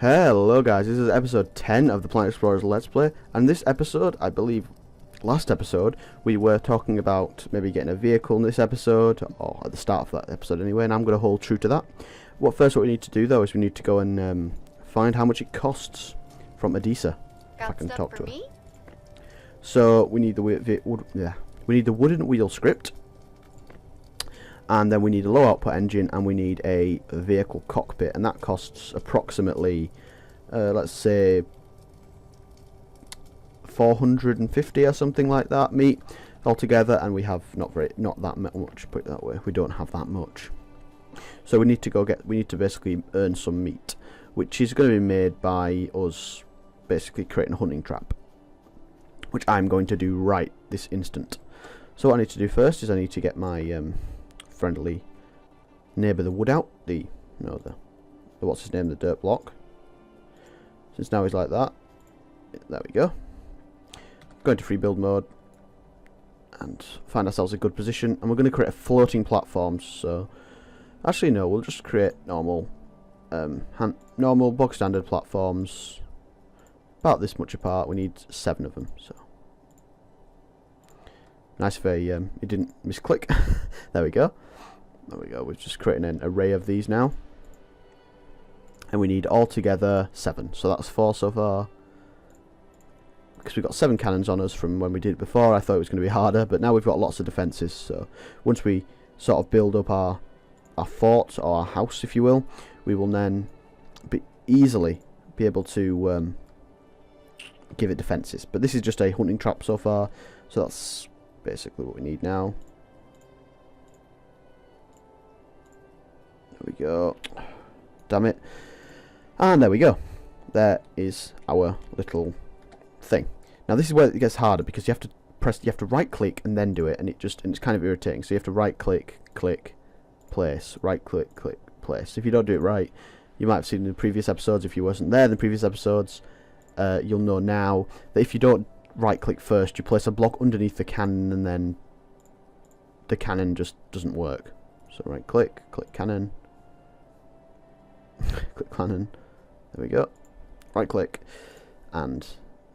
Hello guys, this is episode 10 of the Planet Explorers Let's Play, and this episode, I believe last episode, we were talking about maybe getting a vehicle in this episode, or at the start of that episode anyway, and I'm going to hold true to that. What we need to do though is we need to go and find how much it costs from Adisa. If I can talk to her. So we need the wooden wheel script, and then we need a low output engine, and we need a vehicle cockpit, and that costs approximately let's say 450 or something like that meat altogether, and we have not that much, put it that way. We don't have that much, so we need to basically earn some meat, which is going to be made by us basically creating a hunting trap, which I'm going to do right this instant. So what I need to do first is I need to get my friendly neighbour the wood out, the what's his name, the dirt block, since now he's like that. There we go. Go into free build mode and find ourselves a good position, and we're going to create a floating platform. So actually no, we'll just create normal normal bog standard platforms about this much apart. We need 7 of them, so nice if it didn't misclick. There we go. We're just creating an array of these now, and we need altogether 7, so that's 4 so far, because we've got 7 cannons on us from when we did it before. I thought it was going to be harder, but now we've got lots of defences. So once we sort of build up our fort, or our house if you will, we will then easily be able to give it defences. But this is just a hunting trap so far, so that's basically what we need now. There we go. Damn it. And there we go. There is our little thing. Now this is where it gets harder, because you have to right click and then do it, and it's kind of irritating. So you have to right click, click, place, right click, click, place. If you don't do it right, you might have seen in the previous episodes, if you wasn't there in the previous episodes, you'll know now that if you don't right click first, you place a block underneath the cannon, and then the cannon just doesn't work. So right click, click cannon, click cannon, there we go, right click and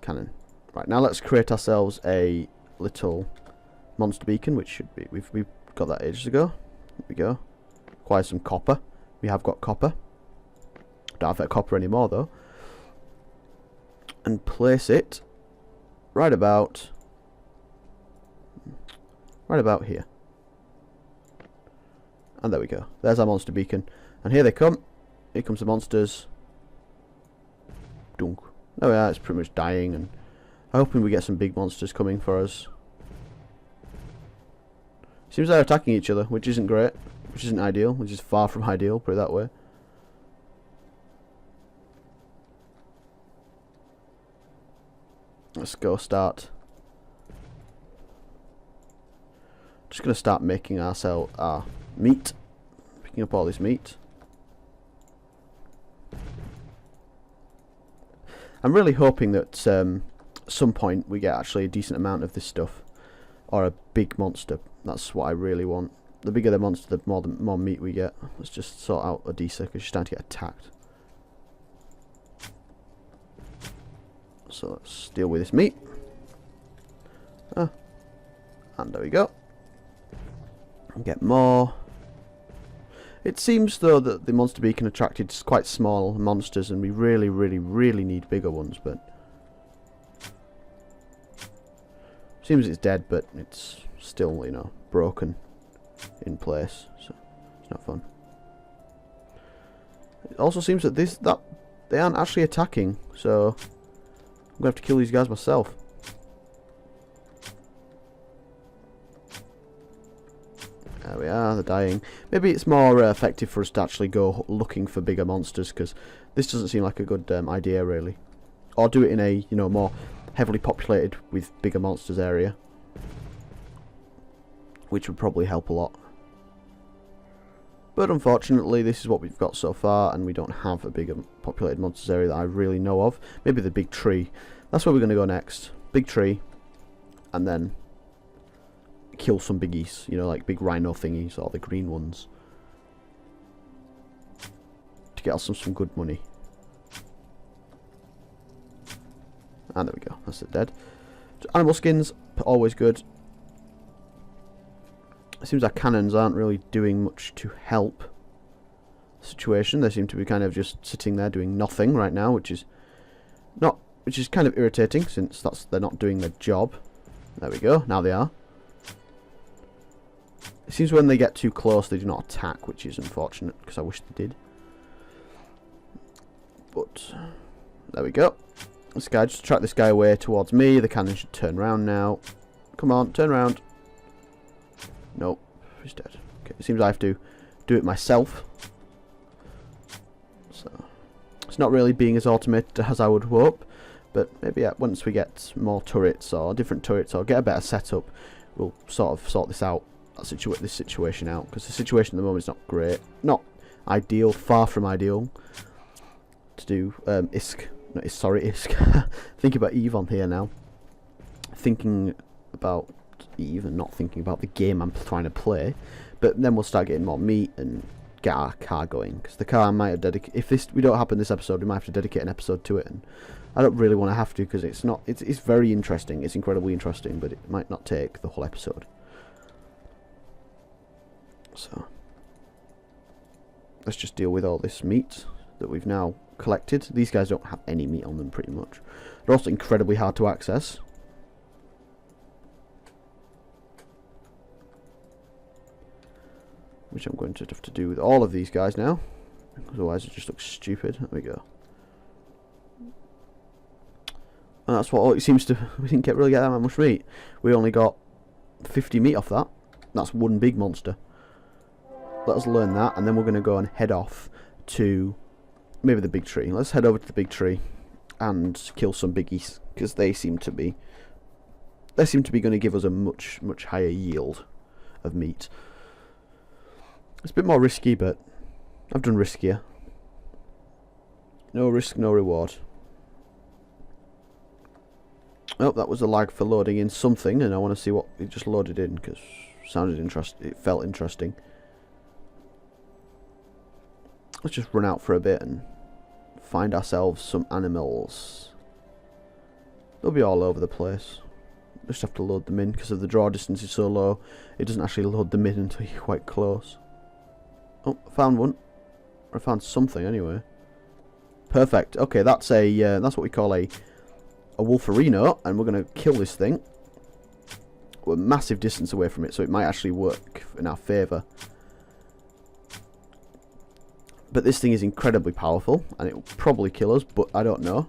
cannon. Right, now let's create ourselves a little monster beacon, which should be, we've got that ages ago. There we go. Acquire some copper. We have got copper. Don't have that copper anymore though. And place it right about here. And there we go. There's our monster beacon. And here they come. Here comes the monsters. Dunk. Oh yeah, it's pretty much dying, and I'm hoping we get some big monsters coming for us. Seems they're attacking each other, which isn't great, which isn't ideal, which is far from ideal, put it that way. Let's go start. Just gonna start making ourselves our meat, picking up all this meat. I'm really hoping that some point we get actually a decent amount of this stuff, or a big monster. That's what I really want. The bigger the monster, the more meat we get. Let's just sort out Adisa, because she's starting to get attacked. So let's deal with this meat. And there we go. And get more. It seems though that the monster beacon attracted quite small monsters, and we really, really, really need bigger ones, but seems it's dead, but it's still, you know, broken in place, so it's not fun. It also seems that they aren't actually attacking, so I'm gonna have to kill these guys myself. There we are, they're dying. Maybe it's more effective for us to actually go looking for bigger monsters, because this doesn't seem like a good idea really. Or do it in a, you know, more heavily populated with bigger monsters area, which would probably help a lot. But unfortunately this is what we've got so far, and we don't have a bigger populated monsters area that I really know of. Maybe the big tree. That's where we're going to go next. Big tree, and then kill some biggies, you know, like big rhino thingies, or the green ones, to get us some good money. And there we go. That's it, dead. So animal skins, always good. It seems our cannons aren't really doing much to help the situation. They seem to be kind of just sitting there doing nothing right now, which is kind of irritating, since they're not doing their job. There we go. Now they are. It seems when they get too close, they do not attack, which is unfortunate, because I wish they did. But there we go. This guy, just track this guy away towards me. The cannon should turn round now. Come on, turn round. Nope, he's dead. Okay, it seems I have to do it myself. So it's not really being as automated as I would hope, but maybe once we get more turrets or different turrets or get a better setup, we'll sort this out, this situation out, because the situation at the moment is not great, not ideal, far from ideal. To do ISK. Thinking about Eve on here now. Thinking about Eve and not thinking about the game I'm trying to play. But then we'll start getting more meat and get our car going. Because the car might have if we don't happen this episode, we might have to dedicate an episode to it. And I don't really want to have to, because it's not. It's very interesting. It's incredibly interesting, but it might not take the whole episode. So let's just deal with all this meat that we've now collected. These guys don't have any meat on them, pretty much. They're also incredibly hard to access. Which I'm going to have to do with all of these guys now. Otherwise it just looks stupid. There we go. And that's what it seems to... We didn't really get that much meat. We only got 50 meat off that. That's one big monster. Let us learn that, and then we're going to go and head off to maybe the big tree. Let's head over to the big tree and kill some biggies, because they seem to be going to give us a much higher yield of meat. It's a bit more risky, but I've done riskier. No risk, no reward. Oh, that was a lag for loading in something, and I want to see what it just loaded in, because it felt interesting. Let's just run out for a bit and find ourselves some animals. They'll be all over the place. Just have to load them in, because of the draw distance is so low. It doesn't actually load them in until you're quite close. Oh, I found one. Or I found something anyway. Perfect. Okay, that's that's what we call a Wolferino, and we're going to kill this thing. We're a massive distance away from it, so it might actually work in our favour. But this thing is incredibly powerful, and it will probably kill us, but I don't know.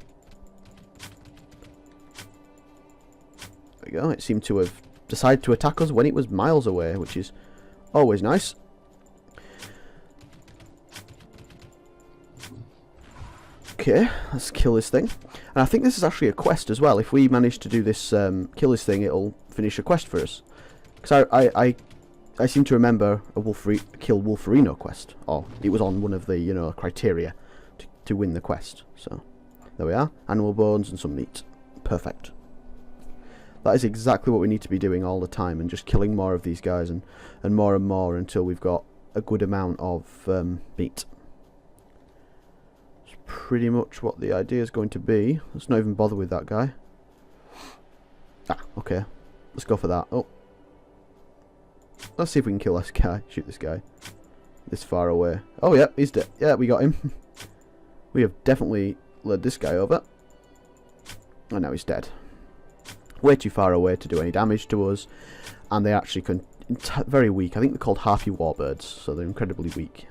There we go. It seemed to have decided to attack us when it was miles away, which is always nice. Okay, let's kill this thing. And I think this is actually a quest as well. If we manage to do this, kill this thing, it'll finish a quest for us. Because I seem to remember a kill Wolferino quest. Or it was on one of the, you know, criteria to win the quest. So, there we are. Animal bones and some meat. Perfect. That is exactly what we need to be doing all the time. And just killing more of these guys and more until we've got a good amount of meat. It's pretty much what the idea is going to be. Let's not even bother with that guy. Ah, okay. Let's go for that. Oh. Let's see if we can kill this guy. Shoot this guy. This far away. Oh, yeah, he's dead. Yeah, we got him. We have definitely led this guy over. Oh, now he's dead. Way too far away to do any damage to us. And they actually can... very weak. I think they're called harpy warbirds, so they're incredibly weak.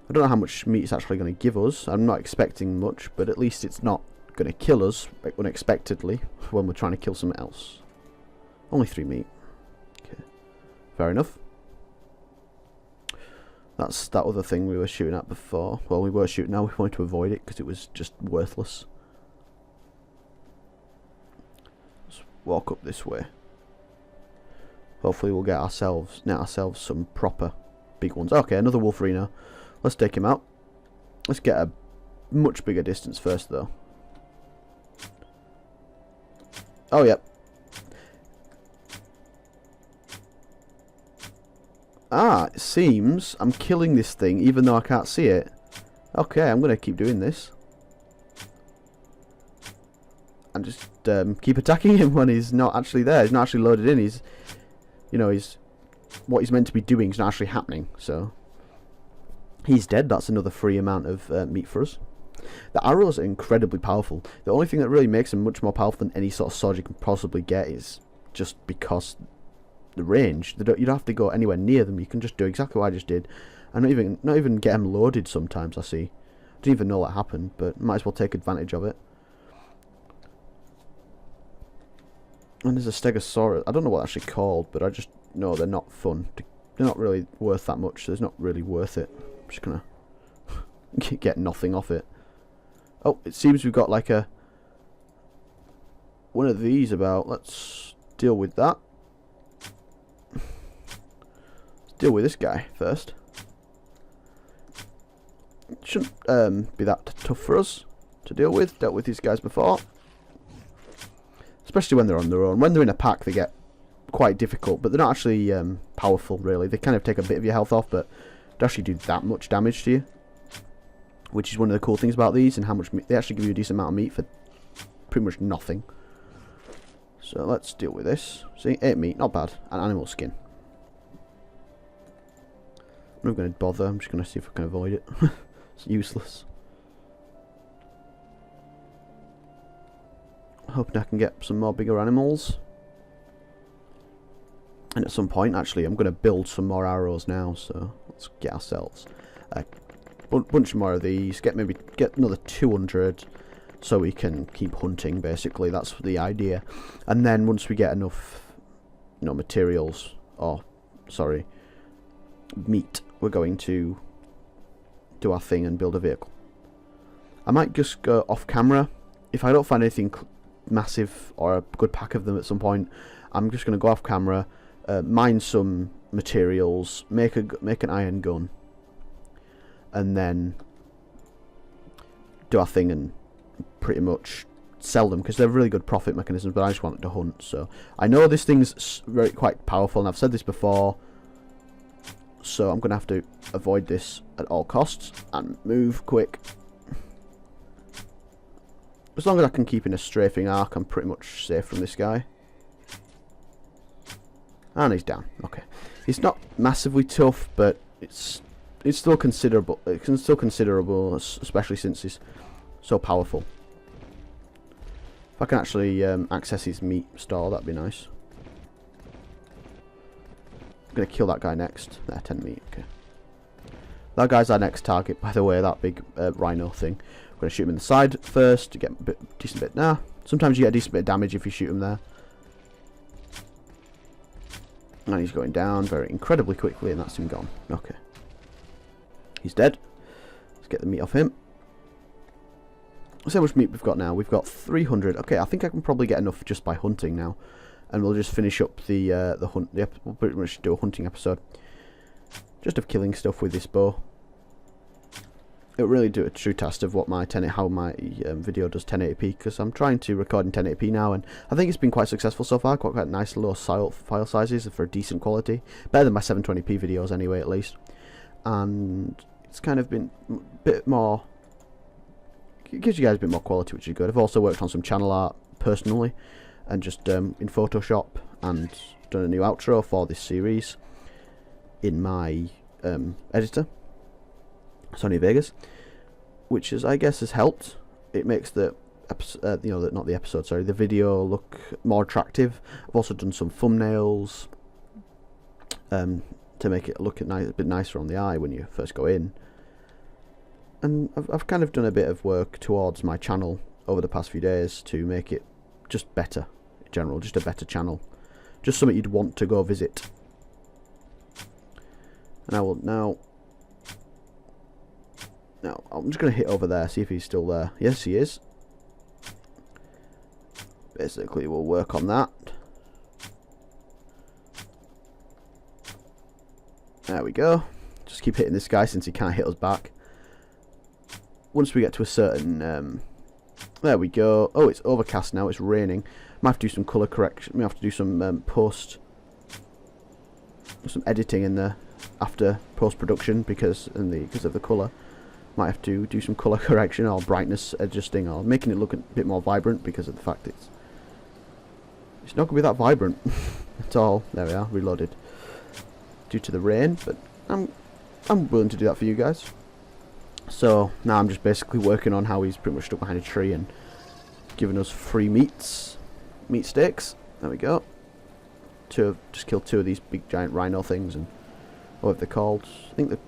I don't know how much meat it's actually going to give us. I'm not expecting much, but at least it's not going to kill us unexpectedly when we're trying to kill something else. Only 3 meat. Okay. Fair enough. That's that other thing we were shooting at before. Well, we were shooting now. We wanted to avoid it because it was just worthless. Let's walk up this way. Hopefully we'll get ourselves some proper big ones. Okay, another Wolferino. Let's take him out. Let's get a much bigger distance first, though. Oh, yep. Ah, it seems I'm killing this thing even though I can't see it. Okay, I'm going to keep doing this. keep attacking him when he's not actually there. He's not actually loaded in. He's, you know, what he's meant to be doing is not actually happening. So he's dead. That's another free amount of meat for us. The arrows are incredibly powerful. The only thing that really makes them much more powerful than any sort of sword you can possibly get is just because the range. You don't have to go anywhere near them. You can just do exactly what I just did, and not even get them loaded. Sometimes I see. I didn't even know that happened, but might as well take advantage of it. And there's a Stegosaurus. I don't know what they're actually called, but I just know they're not fun. They're not really worth that much. So it's not really worth it. I'm just gonna get nothing off it. Oh, it seems we've got like one of these about. Let's deal with that. Let's deal with this guy first. It shouldn't be that tough for us to deal with. Dealt with these guys before. Especially when they're on their own. When they're in a pack, they get quite difficult, but they're not actually powerful, really. They kind of take a bit of your health off, but they actually do that much damage to you. Which is one of the cool things about these, and how much meat they actually give you a decent amount of meat for pretty much nothing. So let's deal with this. See, 8 meat, not bad. And animal skin. I'm not going to bother, I'm just going to see if I can avoid it. It's useless. Hoping I can get some more bigger animals. And at some point, actually, I'm going to build some more arrows now, so let's get ourselves a bunch more of these, get another 200 so we can keep hunting. Basically, that's the idea. And then once we get enough, you know, materials, or sorry, meat, we're going to do our thing and build a vehicle. I might just go off camera if I don't find anything massive or a good pack of them at some point. I'm just going to go off camera, mine some materials, make an iron gun, and then do our thing and pretty much sell them, because they're really good profit mechanisms, but I just want to hunt. So I know this thing's quite powerful, and I've said this before, so I'm going to have to avoid this at all costs and move quick. As long as I can keep in a strafing arc, I'm pretty much safe from this guy. And he's down. Okay, he's not massively tough, but it's still considerable. It's still considerable, especially since he's so powerful. If I can actually access his meat store, that'd be nice. I'm gonna kill that guy next. There, 10 meat. Okay. That guy's our next target, by the way. That big rhino thing. I'm gonna shoot him in the side first to get a decent bit. Nah, sometimes you get a decent bit of damage if you shoot him there. And he's going down very incredibly quickly, and that's him gone. Okay. He's dead. Let's get the meat off him. Let's see how much meat we've got now. We've got 300. Okay, I think I can probably get enough just by hunting now. And we'll just finish up the hunt. We'll pretty much do a hunting episode. Just of killing stuff with this bow. It'll really do a true test of what my how my video does 1080p, because I'm trying to record in 1080p now, and I think it's been quite successful so far. Quite nice low file sizes for decent quality, better than my 720p videos anyway, at least. And it's kind of been a bit more. It gives you guys a bit more quality, which is good. I've also worked on some channel art personally, and just in Photoshop, and done a new outro for this series in my editor, Sony Vegas, which is, I guess, has helped. It makes the episode, not the episode, sorry, the video look more attractive. I've also done some thumbnails to make it look a bit nicer on the eye when you first go in. And I've kind of done a bit of work towards my channel over the past few days to make it just better in general, just a better channel, just something you'd want to go visit. And I will now. Now, I'm just going to hit over there, see if he's still there. Yes, he is. Basically, we'll work on that. There we go. Just keep hitting this guy since he can't hit us back. Once we get to a certain... there we go. Oh, it's overcast now. It's raining. Might have to do some colour correction. Might have to do some some editing in the after post-production because of the colour. Might have to do some colour correction or brightness adjusting or making it look a bit more vibrant because of the fact it's It's not going to be that vibrant at all. There we are, reloaded. Due to the rain, but I'm willing to do that for you guys. So now I'm just basically working on how he's pretty much stuck behind a tree and giving us free meat steaks. There we go. Just killed 2 of these big giant rhino things, and whatever they're called. I think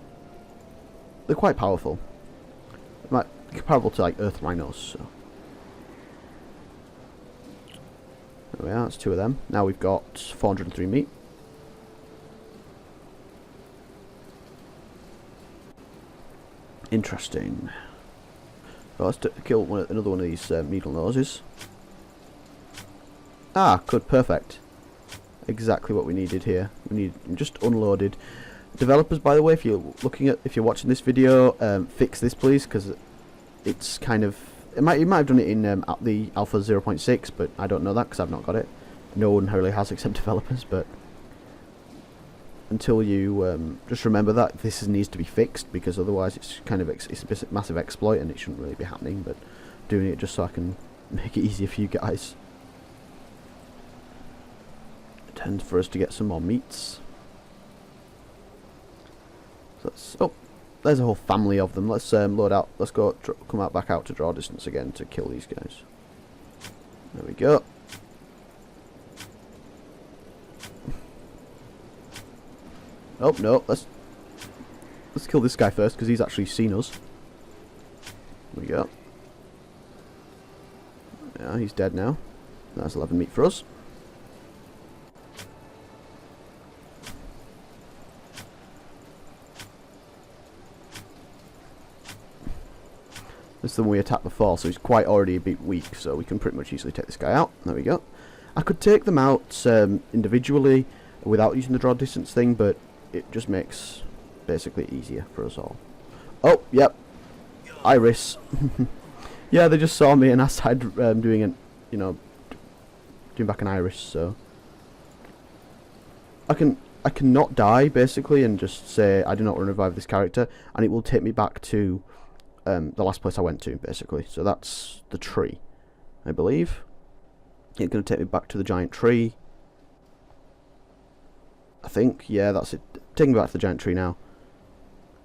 they're quite powerful. Like comparable to like earth rhinos. So there we are. That's 2 of them. Now we've got 403 meat. Interesting. Well, let's kill another one of these needle noses. Ah, good, perfect. Exactly what we needed here. We need just unloaded. Developers, by the way, if you're watching this video, fix this please, because it's kind of you might have done it in the alpha 0.6, but I don't know that because I've not got it. No one really has except developers, but until you just remember that this needs to be fixed, because otherwise it's kind of it's a massive exploit and it shouldn't really be happening. But doing it just so I can make it easier for you guys. Time for us to get some more meats. So there's a whole family of them. Let's load out. Let's go come out back out to draw distance again to kill these guys. There we go. Oh no, let's kill this guy first because he's actually seen us. There we go. Yeah, he's dead now. That's 11 meat for us. This is the one we attacked before, so he's quite already a bit weak, so we can pretty much easily take this guy out. There we go. I could take them out individually without using the draw distance thing, but it just makes basically easier for us all. Oh, yep. Iris. Yeah, they just saw me and I started doing back an iris, so I can not die basically and just say I do not want to revive this character, and it will take me back to the last place I went to basically. So that's the tree, I believe. It's going to take me back to the giant tree, I think. Yeah, that's it. Taking me back to the giant tree now,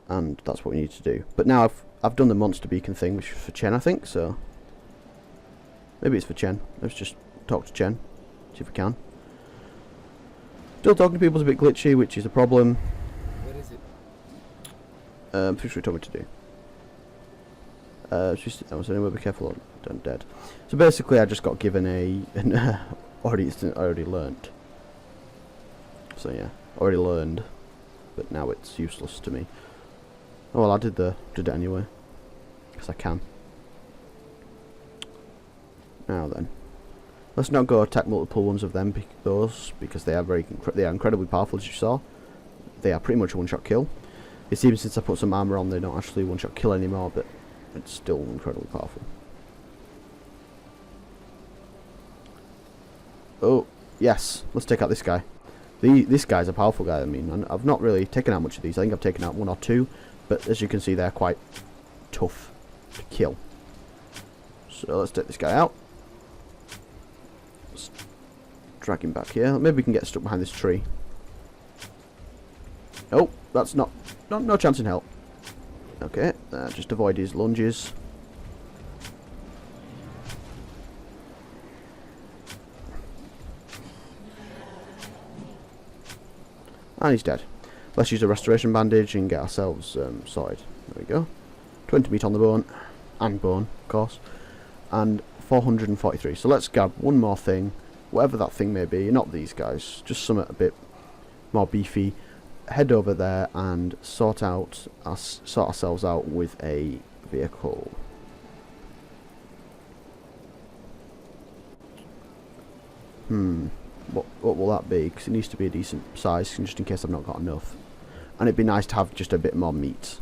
and that's what we need to do. But now I've done the monster beacon thing, which is for Chen, I think. So maybe it's for Chen. Let's just talk to Chen, see if we can. Still talking to people is a bit glitchy, which is a problem. What is it? Fish told me to do. I was anyway, be careful, I'm dead. So basically I just got given an already learnt. So yeah, already learned, but now it's useless to me. Oh well, I did it anyway, because I can. Now then, let's not go attack multiple ones of them, because they are incredibly powerful, as you saw. They are pretty much a one-shot kill. It's even since I put some armor on, they don't actually one-shot kill anymore, but it's still incredibly powerful. Oh yes, let's take out this guy. This guy's a powerful guy. I mean, I've not really taken out much of these. I think I've taken out 1 or 2, but as you can see, they're quite tough to kill. So let's take this guy out. Let's drag him back here. Maybe we can get stuck behind this tree. Oh, that's no chance in hell. Okay, just avoid his lunges. And he's dead. Let's use a restoration bandage and get ourselves sorted. There we go. 20 meat on the bone. And bone, of course. And 443. So let's grab one more thing. Whatever that thing may be. Not these guys. Just something a bit more beefy. Head over there and sort ourselves out with a vehicle. What will that be? Because it needs to be a decent size, just in case I've not got enough. And it'd be nice to have just a bit more meat.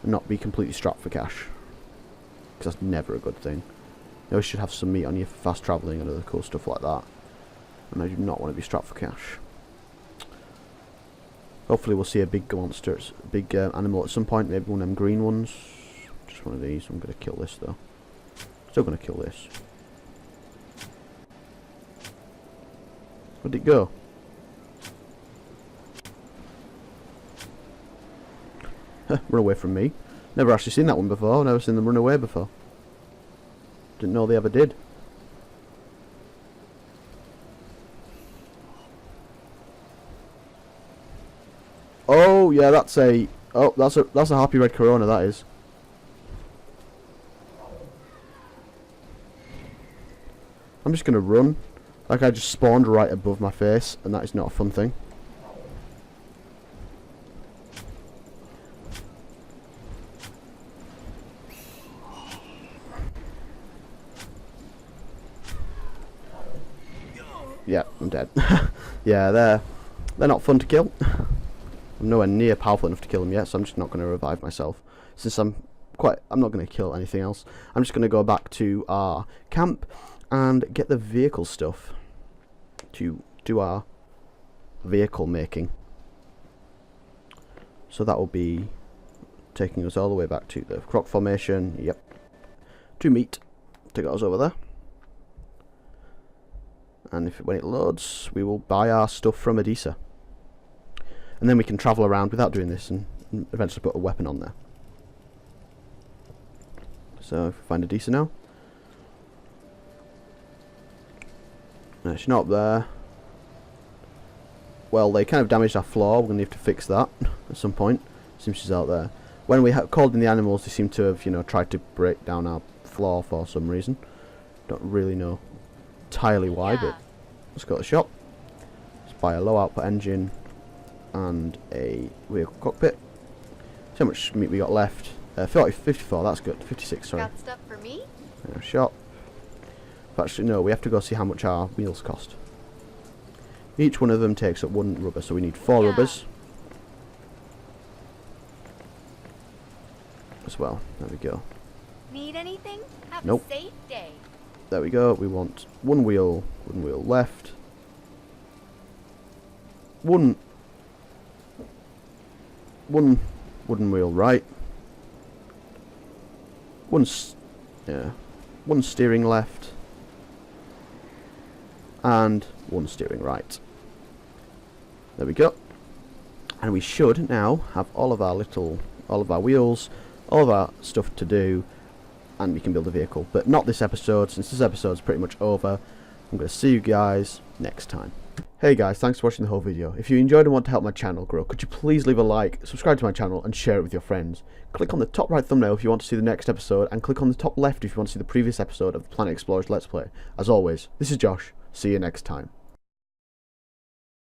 And not be completely strapped for cash. Because that's never a good thing. You always should have some meat on you for fast travelling and other cool stuff like that. And I do not want to be strapped for cash. Hopefully we'll see a big monster, a big animal at some point. Maybe one of them green ones. Just one of these. I'm going to kill this though. Still going to kill this. Where'd it go? Run away from me. Never actually seen that one before. Never seen them run away before. Didn't know they ever did. Oh yeah, that's a happy red corona. That is. I'm just gonna run. Like I just spawned right above my face, and that is not a fun thing. Yeah, I'm dead. Yeah, they're not fun to kill. I'm nowhere near powerful enough to kill them yet, so I'm just not going to revive myself. Since I'm not going to kill anything else. I'm just going to go back to our camp and get the vehicle stuff to do our vehicle making. So that will be taking us all the way back to the croc formation. Yep. To meet to get us over there. And when it loads, we will buy our stuff from Adisa. And then we can travel around without doing this and eventually put a weapon on there. So if we find Adisa now. No, she's not up there. Well, they kind of damaged our floor. We're going to have to fix that at some point. Seems she's out there. When we called in the animals, they seem to have, tried to break down our floor for some reason. Don't really know entirely why, but let's go to the shop. Let's buy a low output engine and a vehicle cockpit. See how much meat we got left. 54, that's good. 56, sorry. Got stuff for me? Shop. But actually, no, we have to go see how much our wheels cost. Each one of them takes up 1 rubber, so we need 4 rubbers. As well. There we go. Need anything? Have Nope. a safe day. There we go. We want 1 wheel left. 1 wooden wheel right. 1 steering left. And 1 steering right. There we go. And we should now have all of our wheels, all of our stuff to do, and we can build a vehicle. But not this episode, since this episode's pretty much over. I'm going to see you guys next time. Hey guys, thanks for watching the whole video. If you enjoyed and want to help my channel grow, could you please leave a like, subscribe to my channel, and share it with your friends. Click on the top right thumbnail if you want to see the next episode, and click on the top left if you want to see the previous episode of the Planet Explorers Let's Play. As always, this is Josh. See you next time.